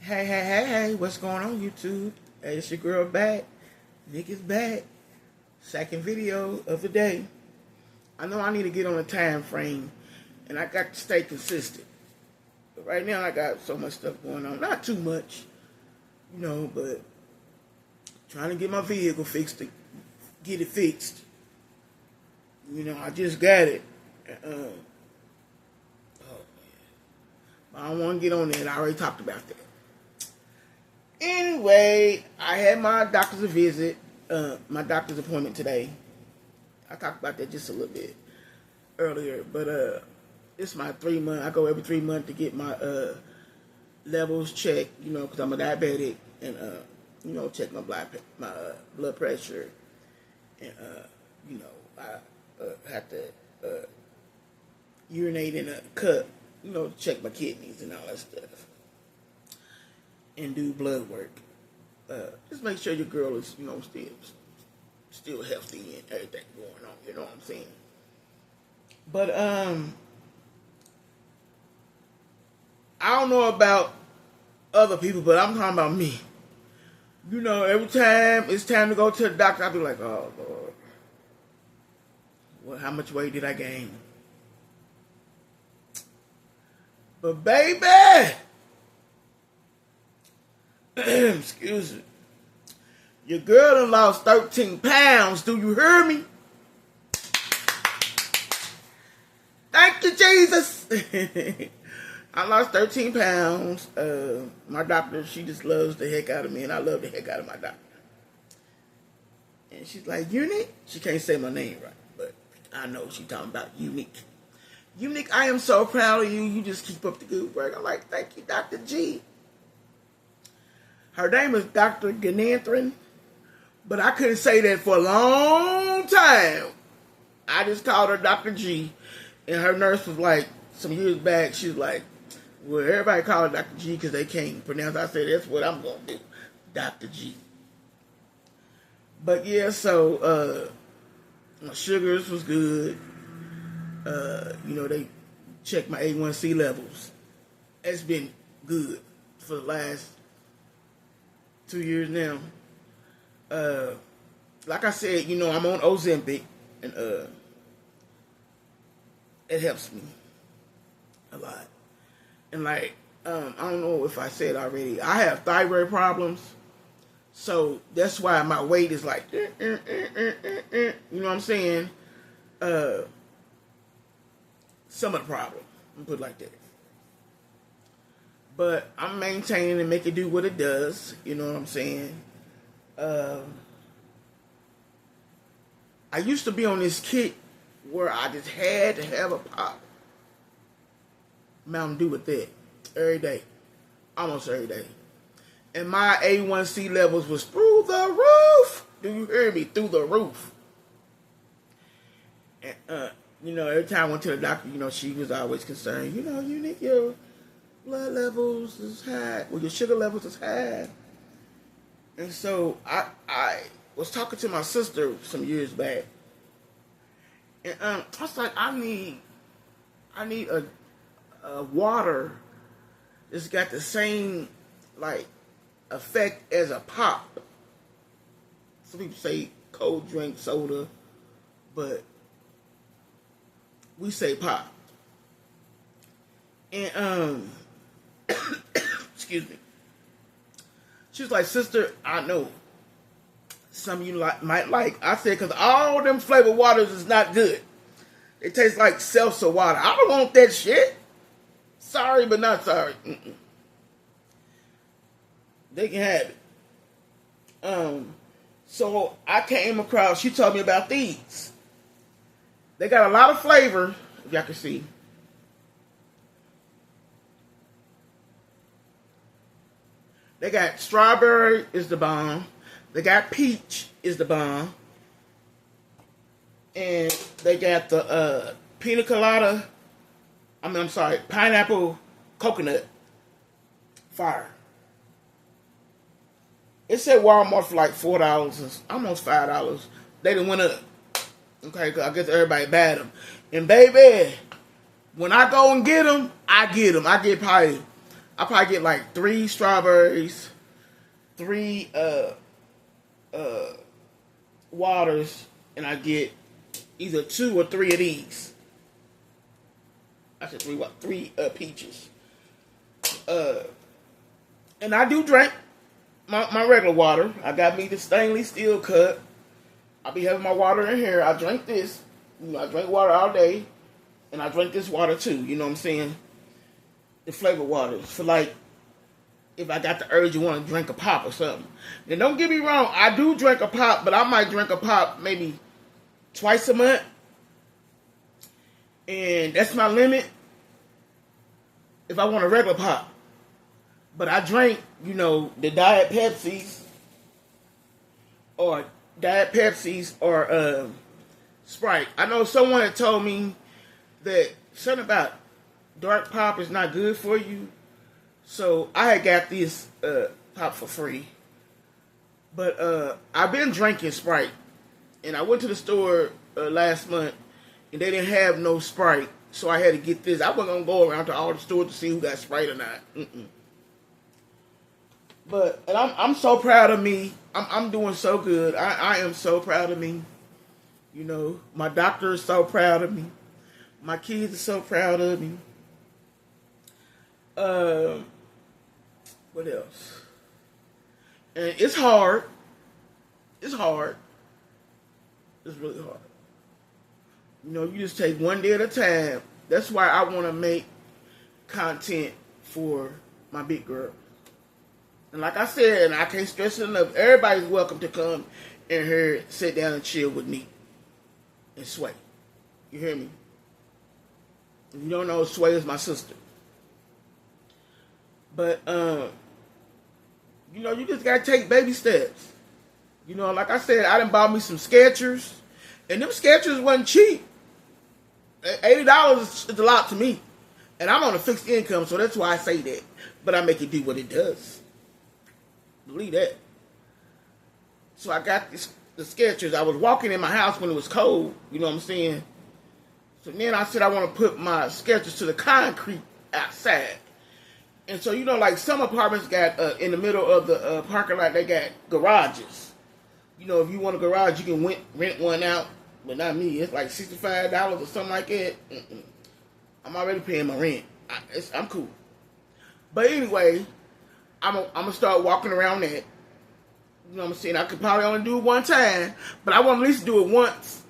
Hey, what's going on, YouTube? Hey, it's your girl back. Nick is back. Second video of the day. I know I need to get on a time frame, and I got to stay consistent. But right now, I got so much stuff going on. Not too much, but trying to get my vehicle fixed, to get it fixed. I just got it. I don't want to get on there. I already talked about that. Anyway, I had my doctor's visit, my doctor's appointment today. I talked about that just a little bit earlier, but it's my 3 month. I go every 3 months to get my levels checked, because I'm a diabetic, and check my blood pressure, and I have to urinate in a cup, to check my kidneys and all that stuff. And do blood work. Just make sure your girl is, still healthy and everything going on. You know what I'm saying? But I don't know about other people, but I'm talking about me. Every time it's time to go to the doctor, I be like, oh Lord, well, how much weight did I gain? But baby, excuse me, your girl done lost 13 pounds. Do you hear me? Thank you, Jesus. I lost 13 pounds. My doctor, she just loves the heck out of me, and I love the heck out of my doctor. And she's like, Unique? She can't say my name right, but I know she's talking about Unique. Unique, I am so proud of you. You just keep up the good work. I'm like, thank you, Dr. G. Her name is Dr. Gananthran, but I couldn't say that for a long time. I just called her Dr. G, and her nurse was like, some years back, she was like, well, everybody call her Dr. G because they can't pronounce it. I said, that's what I'm going to do, Dr. G. But yeah, so my sugars was good. They checked my A1C levels. It's been good for the last 2 years now. Like I said, I'm on Ozempic, and it helps me a lot. And I don't know if I said already, I have thyroid problems, so that's why my weight is like, you know what I'm saying? Some of the problem, I'm put it like that. But I'm maintaining and make it do what it does. You know what I'm saying? I used to be on this kick where I just had to have a pop Mountain Dew with that every day. Almost every day. And my A1C levels was through the roof. Do you hear me? Through the roof. And, every time I went to the doctor, she was always concerned. You need your blood levels is high. Well, your sugar levels is high. And so I was talking to my sister some years back, and I was like, I need a water that's got the same effect as a pop. Some people say cold drink soda, but we say pop. And excuse me. She was like, sister, I know some of you might like. I said, because all them flavored waters is not good. It tastes like seltzer water. I don't want that shit. Sorry, but not sorry. They can have it. So I came across, she told me about these. They got a lot of flavor, if y'all can see. They got strawberry is the bomb. They got peach is the bomb. And they got the pina colada. Pineapple coconut fire. It said Walmart for like $4, almost $5. They done went up. Okay, because I guess everybody bad them. And baby, when I go and get them, I get them. I get probably I probably get like 3 strawberries, 3 waters, and I get either 2 or 3 of these. I said 3 peaches. And I do drink my regular water. I got me the stainless steel cup. I be having my water in here. I drink this. You know, I drink water all day, and I drink this water too. You know what I'm saying? The flavored waters for like if I got the urge to want to drink a pop or something. Now don't get me wrong, I do drink a pop, but I might drink a pop maybe twice a month, and that's my limit. If I want a regular pop, but I drink, you know, the Diet Pepsis or Sprite. I know someone had told me that something about dark pop is not good for you. So I had got this pop for free. But I've been drinking Sprite. And I went to the store last month and they didn't have no Sprite. So I had to get this. I wasn't going to go around to all the stores to see who got Sprite or not. But and I'm so proud of me. I'm doing so good. I am so proud of me. You know, my doctor is so proud of me. My kids are so proud of me. What else? And it's hard. It's hard. It's really hard. You know, you just take one day at a time. That's why I want to make content for my big girl. And like I said, and I can't stress it enough, everybody's welcome to come in here, sit down and chill with Neak and Sway. You hear me? If you don't know, Sway is my sister. But, you know, you just got to take baby steps. You know, like I said, I done bought me some Skechers. And them Skechers wasn't cheap. $80 is a lot to me. And I'm on a fixed income, so that's why I say that. But I make it do what it does. Believe that. So I got the Skechers. I was walking in my house when it was cold. You know what I'm saying? So then I said I want to put my Skechers to the concrete outside. And so, you know, like some apartments got, in the middle of the parking lot, they got garages. You know, if you want a garage, you can rent one out. But not me. It's like $65 or something like that. I'm already paying my rent. I'm cool. But anyway, I'm going to start walking around that. You know what I'm saying? I could probably only do it one time. But I want to at least do it once.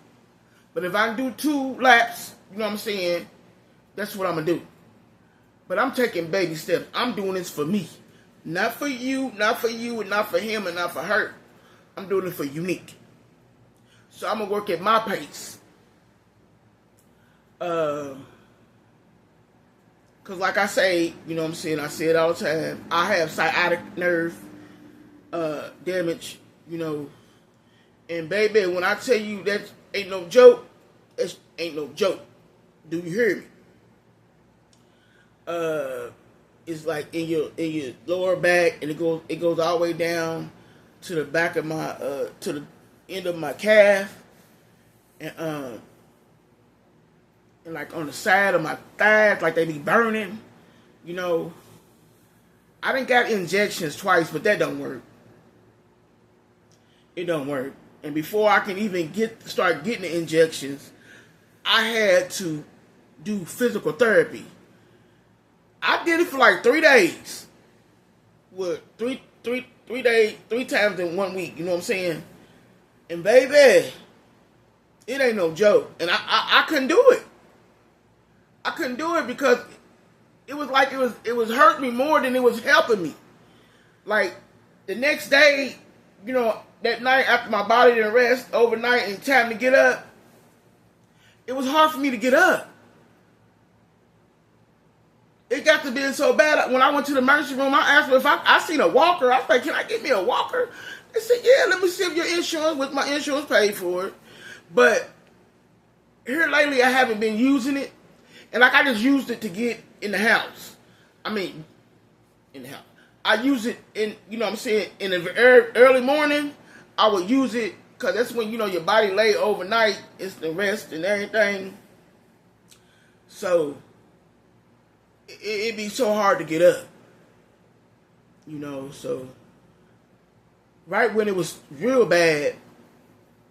But if I can do 2 laps, you know what I'm saying? That's what I'm going to do. But I'm taking baby steps. I'm doing this for me. Not for you, and not for him, and not for her. I'm doing it for Neak. So I'm going to work at my pace. Because like I say, you know what I'm saying? I say it all the time. I have sciatic nerve damage, you know. And baby, when I tell you that ain't no joke, it ain't no joke. Do you hear me? It's like in your lower back, and it goes all the way down to the back of my to the end of my calf, and like on the side of my thighs, like they be burning. You know, I done got injections twice, but that don't work. It don't work. And before I can even start getting the injections, I had to do physical therapy. I did it for like 3 days. What, 3 days, 3 times in 1 week, you know what I'm saying? And baby, it ain't no joke. And I couldn't do it. I couldn't do it because it was like it was hurting me more than it was helping me. Like the next day, you know, that night after my body didn't rest overnight and time to get up, it was hard for me to get up. It got to being so bad. When I went to the emergency room, I asked them if I seen a walker. I said, "Can I get me a walker?" They said, "Yeah, let me see if your insurance, with my insurance paid for it." But here lately, I haven't been using it. And like I just used it to get in the house. I mean, in the house. I use it in, you know what I'm saying, in the early morning. I would use it because that's when, you know, your body lay overnight. It's the rest and everything. So it'd be so hard to get up. You know, so right when it was real bad,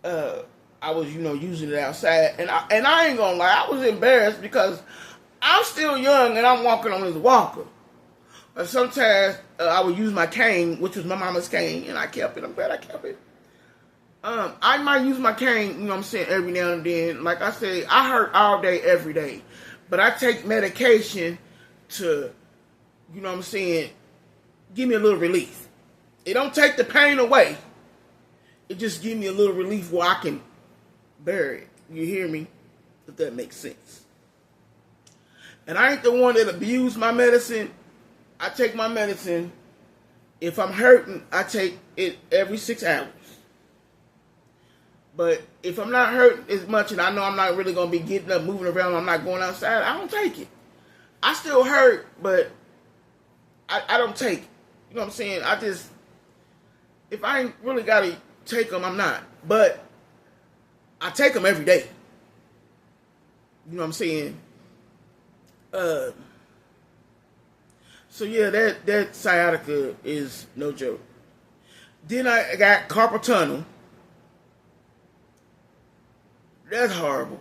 I was, using it outside, and I ain't gonna lie, I was embarrassed because I'm still young and I'm walking on this walker. But sometimes I would use my cane, which was my mama's cane, and I kept it. I'm glad I kept it. I might use my cane, every now and then. Like I said, I hurt all day, every day. But I take medication to, give me a little relief. It don't take the pain away. It just gives me a little relief where I can bear it. You hear me? If that makes sense. And I ain't the one that abused my medicine. I take my medicine. If I'm hurting, I take it every 6 hours. But if I'm not hurting as much and I know I'm not really going to be getting up, moving around, I'm not going outside, I don't take it. I still hurt, but I don't take it. You know what I'm saying? If I ain't really got to take them, I'm not. But I take them every day. You know what I'm saying? So yeah, that sciatica is no joke. Then I got carpal tunnel. That's horrible.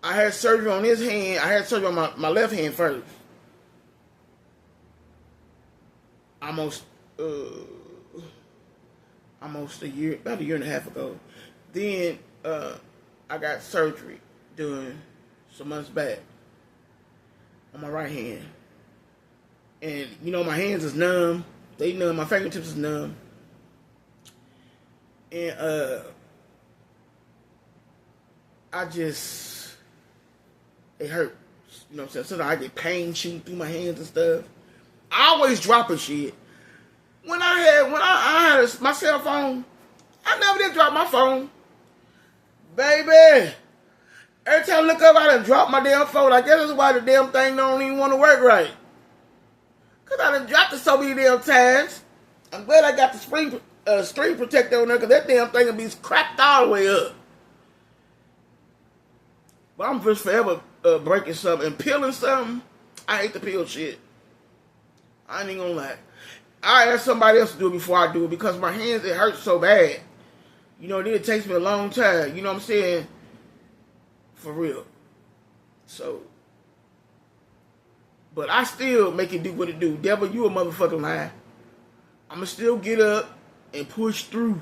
I had surgery on this hand. I had surgery on my left hand first. Almost about a year and a half ago. Then I got surgery done some months back on my right hand. And, my hands is numb. They numb. My fingertips is numb. And, it hurts. You know what I'm saying? Sometimes I get pain shooting through my hands and stuff. I always dropping shit. When I had my cell phone, I never did drop my phone. Baby, every time I look up, I done drop my damn phone. I guess that's why the damn thing don't even want to work right. Because I done dropped it so many damn times. I'm glad I got the screen protector on there, because that damn thing will be cracked all the way up. But I'm just forever breaking something and peeling something. I hate to peel shit. I ain't gonna lie. I ask somebody else to do it before I do it, because my hands, it hurts so bad. It takes me a long time. You know what I'm saying? For real. So, but I still make it do what it do. Devil, you a motherfucking lie. I'ma still get up and push through.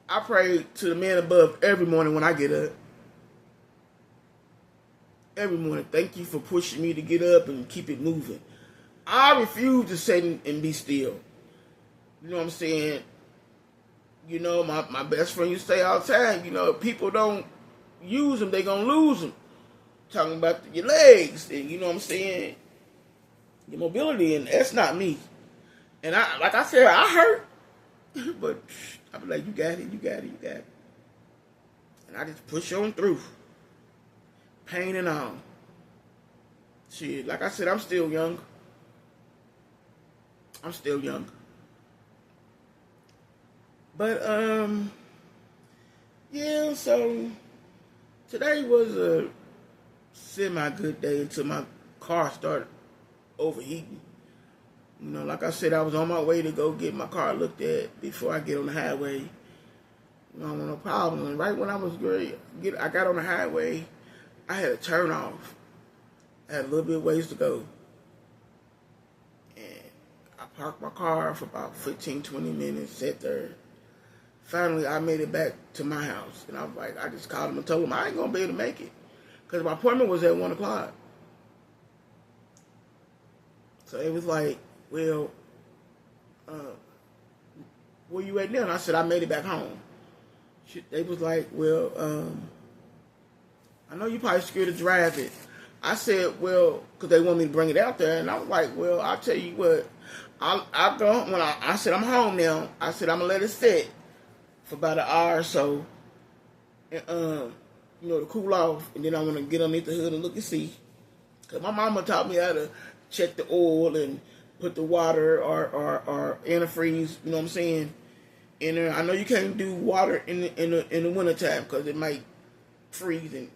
I pray to the man above every morning when I get up. Every morning. Thank you for pushing me to get up and keep it moving. I refuse to sit and be still. You know what I'm saying? My best friend used to say all the time, if people don't use them, they gonna lose them. Talking about your legs and, you know what I'm saying, your mobility, and that's not me. And like I said, I hurt. But I be like, you got it, you got it, you got it. And I just push on through. Pain and all. Shit, like I said, I'm still young. I'm still young. But, yeah, so today was a semi-good day until my car started overheating. Like I said, I was on my way to go get my car looked at before I get on the highway. I don't want no problem. And right when I was I got on the highway, I had a turn off. I had a little bit of ways to go. And I parked my car for about 15, 20 minutes, sat there. Finally, I made it back to my house. And I was like, I just called him and told him I ain't going to be able to make it. Because my appointment was at 1 o'clock. So it was like, well, where you at now? And I said, I made it back home. They was like, well, I know you probably scared to drive it. I said, well, because they want me to bring it out there. And I was like, well, I'll tell you what. I'll go, when I said, I'm home now. I said, I'm going to let it sit for about an hour or so. And, to cool off. And then I want to get underneath the hood and look and see. Because my mama taught me how to check the oil and put the water or antifreeze, you know what I'm saying, in there. I know you can't do water in the wintertime because it might freeze and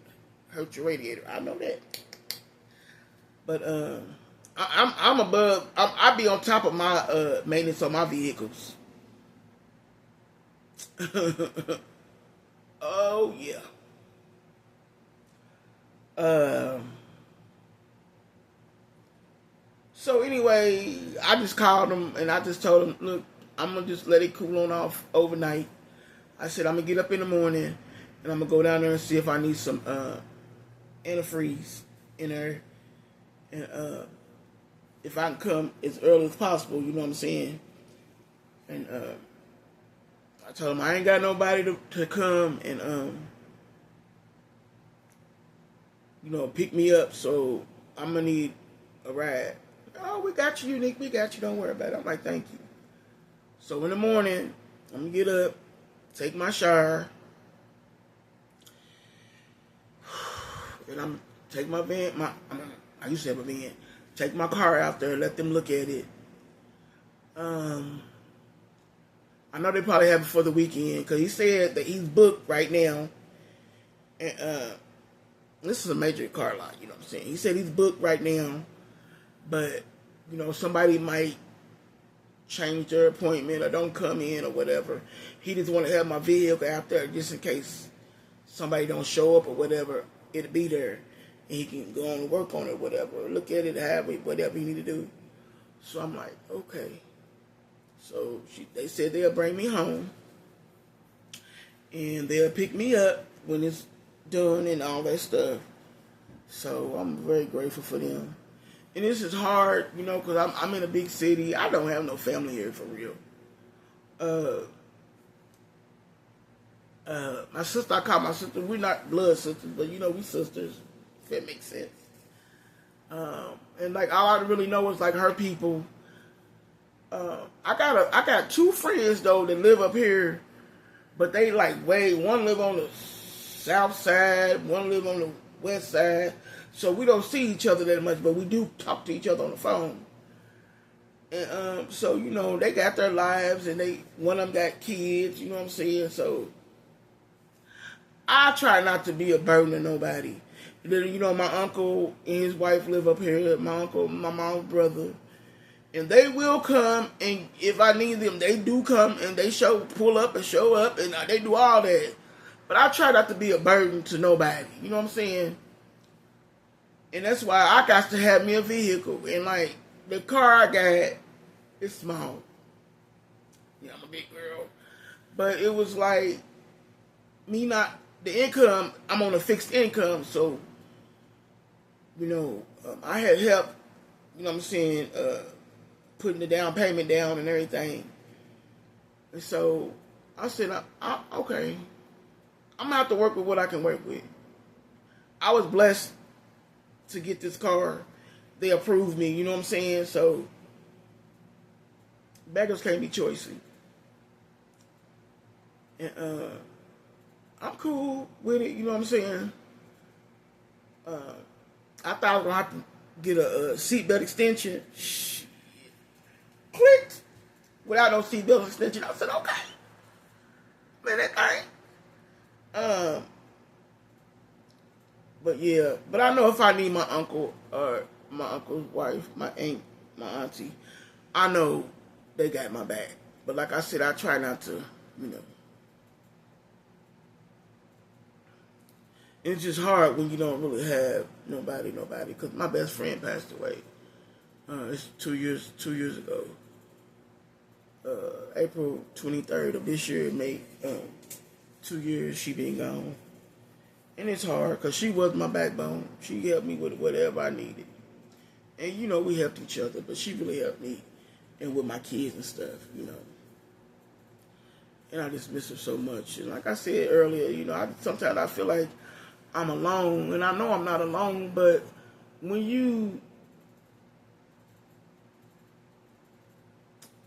hurt your radiator. I know that. But I'm above. I be on top of my maintenance on my vehicles. Oh yeah. Um. So anyway, I just called him and I just told him, look, I'm gonna just let it cool on off overnight. I said I'm gonna get up in the morning and I'm gonna go down there and see if I need some antifreeze in there, and if I can come as early as possible, you know what I'm saying. And I told him I ain't got nobody to come and pick me up, so I'm gonna need a ride. Oh, we got you, Neak. We got you. Don't worry about it. I'm like, thank you. So in the morning, I'm gonna get up, take my shower, and I'm take my van. I used to have a van. Take my car out there, let them look at it. I know they probably have it for the weekend because he said that he's booked right now. And this is a major car lot, you know what I'm saying. He said he's booked right now, but somebody might change their appointment or don't come in or whatever. He just want to have my vehicle out there just in case somebody don't show up or whatever. It'll be there, and he can go on and work on it, or whatever, or look at it, have it, whatever he need to do. So I'm like, okay. So they said they'll bring me home, and they'll pick me up when it's done and all that stuff. So I'm very grateful for them. And this is hard, because I'm in a big city. I don't have no family here for real. My sister, I call my sister. We're not blood sisters, but we sisters. If that makes sense. And like all I really know is like her people. I got two friends though that live up here, but they like one live on the south side, one live on the west side. So we don't see each other that much, but we do talk to each other on the phone. And so they got their lives, and one of them got kids. You know what I'm saying? So I try not to be a burden to nobody. My uncle and his wife live up here. My uncle, my mom's brother, and they will come. And if I need them, they do come, and they pull up and show up, and they do all that. But I try not to be a burden to nobody. You know what I'm saying? And that's why I got to have me a vehicle. And like the car I got is small. I'm a big girl. But it was like me not the income. I'm on a fixed income, so I had help. You know what I'm saying? Putting the down payment down and everything. And so I said, okay, I'm gonna have to work with what I can work with. I was blessed to get this car. They approved me, you know what I'm saying? So beggars can't be choosy. And I'm cool with it, you know what I'm saying? I thought I was gonna have to get a seatbelt extension. Shit. Clicked without no seatbelt extension. I said, okay. Man, that thing. But yeah, but I know if I need my uncle or my uncle's wife, my aunt, my auntie, I know they got my back. But like I said, I try not to, It's just hard when you don't really have nobody. Because my best friend passed away. It's 2 years ago. April 23rd of this year made 2 years she been gone. And it's hard because she was my backbone. She helped me with whatever I needed. And, we helped each other. But she really helped me and with my kids and stuff, And I just miss her so much. And like I said earlier, sometimes I feel like I'm alone. And I know I'm not alone. But when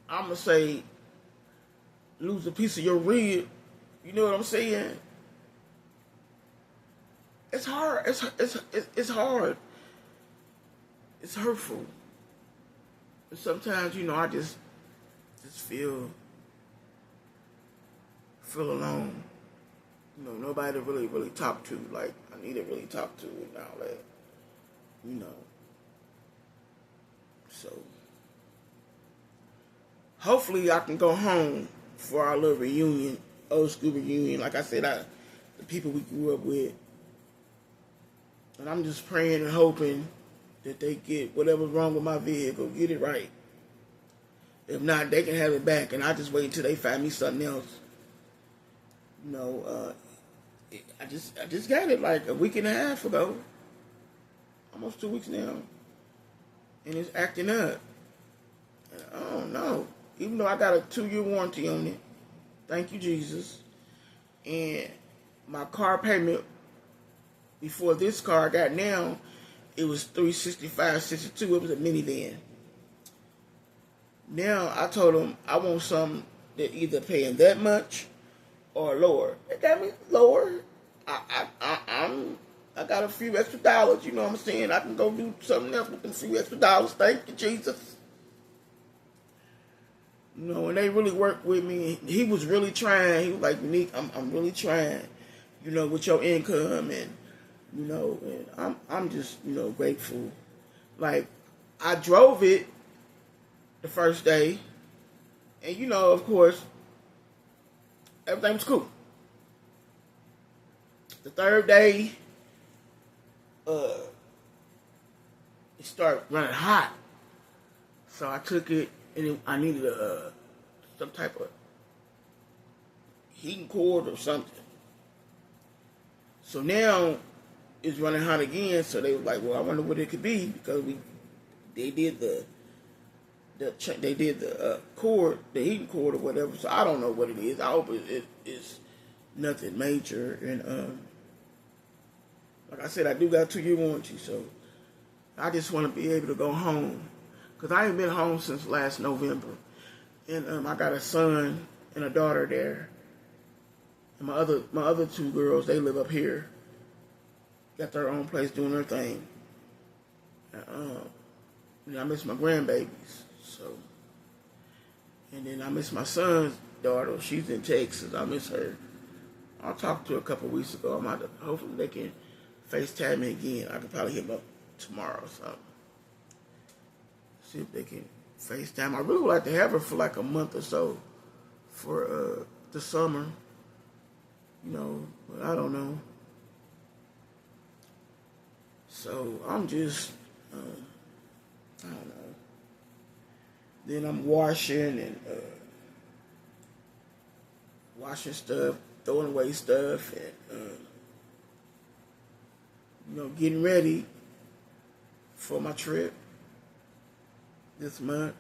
I'm going to say, lose a piece of your rib, you know what I'm saying? It's hard. It's hard. It's hurtful. And sometimes, I just feel alone. Nobody to really talk to. Like I need to really talk to and all that. So hopefully I can go home for our little reunion, old school reunion. Like I said, the people we grew up with. And I'm just praying and hoping that they get whatever's wrong with my vehicle, get it right. If not, they can have it back, and I just wait until they find me something else. You know, I just got it like a week and a half ago, almost 2 weeks now, and it's acting up. And I don't know. Even though I got a 2-year warranty on it, thank you Jesus, and my car payment before this car I got now, it was $365.62. It was a minivan. Now I told them I want something that either paying that much or lower. They got me lower. I got a few extra dollars. You know what I'm saying? I can go do something else with them few extra dollars. Thank you, Jesus. You know, and they really worked with me. He was really trying. He was like, Neak, I'm really trying. You know, with your income, and you know, and I'm just, you know, grateful. Like, I drove it the first day, and you know, of course, everything was cool. The third day, it started running hot, so I took it, and I needed some type of heating cord or something. So now it's running hot again. So they were like, "Well, I wonder what it could be," because they did the cord, the heating cord or whatever. So I don't know what it is. I hope it's nothing major. And like I said, I do got a 2-year warranty, so I just want to be able to go home, because I ain't been home since last November. And I got a son and a daughter there. And my other 2 girls, they live up here. Got their own place doing their thing. And I miss my grandbabies. So, and then I miss my son's daughter. She's in Texas. I miss her. I talked to her a couple weeks ago. Hopefully they can FaceTime me again. I could probably hit them up tomorrow or something. See if they can FaceTime. I really would like to have her for like a month or so for the summer. You know, but I don't know. So I'm just, I don't know. Then I'm washing and washing stuff, throwing away stuff, and you know, getting ready for my trip this month.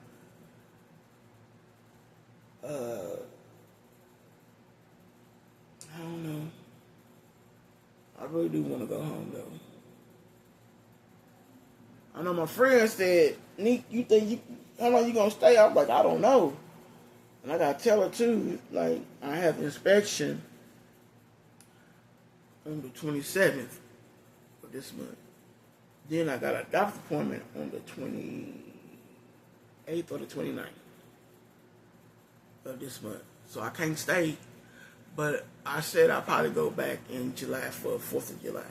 I don't know. I really do want to go home though. I know my friend said, "Neak, you think how long you gonna stay?" I was like, I don't know. And I gotta tell her too, like, I have inspection on the 27th of this month. Then I got a doctor's appointment on the 28th or the 29th of this month. So I can't stay. But I said I'll probably go back in July for 4th of July.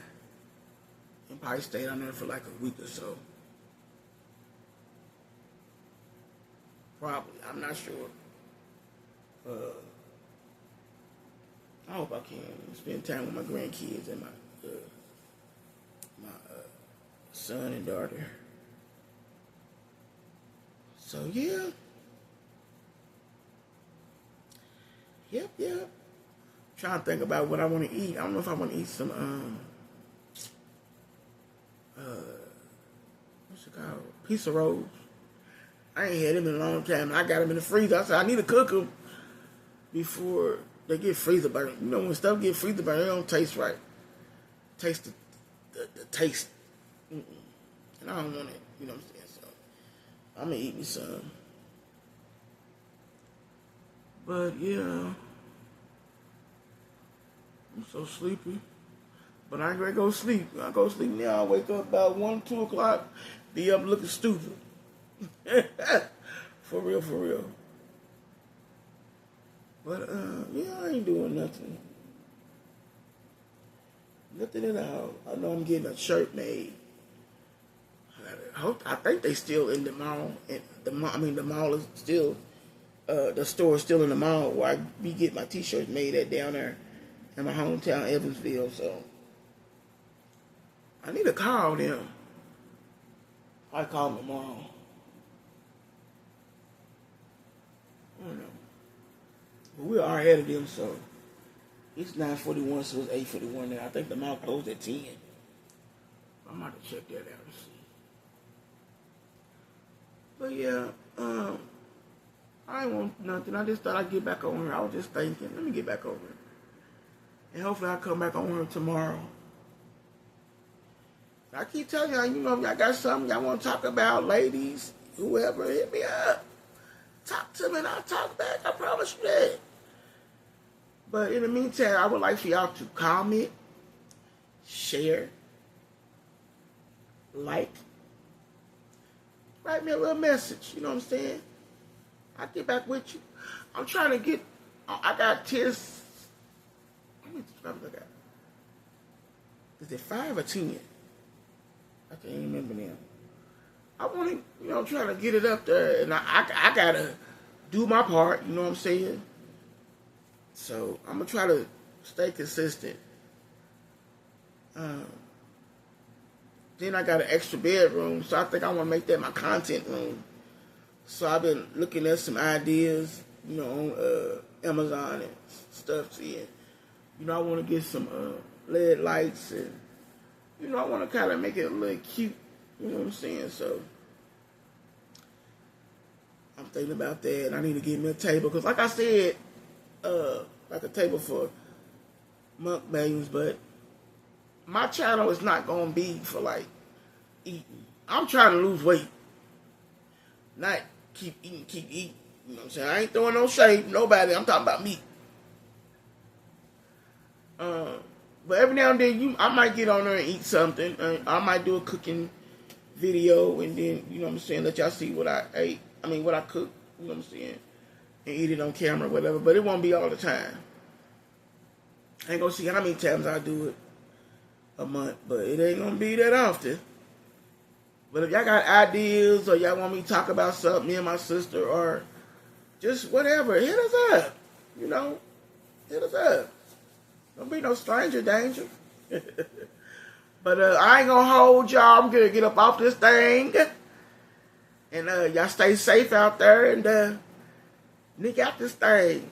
And probably stay down there for like a week or so. Probably. I'm not sure. I hope I can spend time with my grandkids and my son and daughter. So yeah. Yep. Trying to think about what I want to eat. I don't know if I want to eat some what's it called? Pizza rolls. I ain't had them in a long time. I got them in the freezer. I said I need to cook them before they get freezer burnt. You know, when stuff get freezer burnt, it don't taste right. Taste the taste. And I don't want it. You know what I'm saying? So I'm gonna eat me some. But yeah. I'm so sleepy. But I ain't gonna go sleep. I go sleep now. I wake up about 1, 2 o'clock. Be up looking stupid. For real. But yeah, I ain't doing nothing. Nothing at all. I know I'm getting a shirt made. I gotta I think they still in the mall. And the mall is still, the store is still in the mall where I be getting my t-shirts made at down there in my hometown, Evansville. So I need to call them. I call them tomorrow. I don't know. But we are ahead of them, so it's 9:41, so it's 8:41 now. I think the mall closed at 10. I'm about to check that out and see. But yeah, I ain't want nothing. I just thought I'd get back on her. I was just thinking, let me get back over her. And hopefully I'll come back on her tomorrow. I keep telling y'all, you know, if y'all got something y'all want to talk about, ladies, whoever, hit me up. Talk to me and I'll talk back. I promise you that. But in the meantime, I would like for y'all to comment, share, like, write me a little message. You know what I'm saying? I'll get back with you. I'm trying to get, I got 10, how many subscribers I got? Is it 5 or 10? I can't even remember now. I want to, you know, try to get it up there, and I gotta do my part, you know what I'm saying? So, I'm gonna try to stay consistent. Then I got an extra bedroom, so I think I want to make that my content room. So, I've been looking at some ideas, you know, on Amazon and stuff, seeing, you know, I want to get some LED lights, and, you know, I want to kind of make it a little cute. You know what I'm saying? So, I'm thinking about that. And I need to get me a table. Because, like I said, like a table for mukbangs. But my channel is not going to be for, like, eating. I'm trying to lose weight. Not keep eating. You know what I'm saying? I ain't throwing no shade. Nobody. I'm talking about me. But every now and then, I might get on there and eat something. I might do a cooking video, and then, you know what I'm saying, let y'all see what I ate. I mean, what I cooked, you know what I'm saying, and eat it on camera or whatever. But it won't be all the time. I ain't gonna see how many times I do it a month, but it ain't gonna be that often. But if y'all got ideas, or y'all want me to talk about something, me and my sister, or just whatever, hit us up. You know, hit us up. Don't be no stranger danger. But I ain't gonna hold y'all. I'm gonna get up off this thing. And y'all stay safe out there. And Nick out this thing.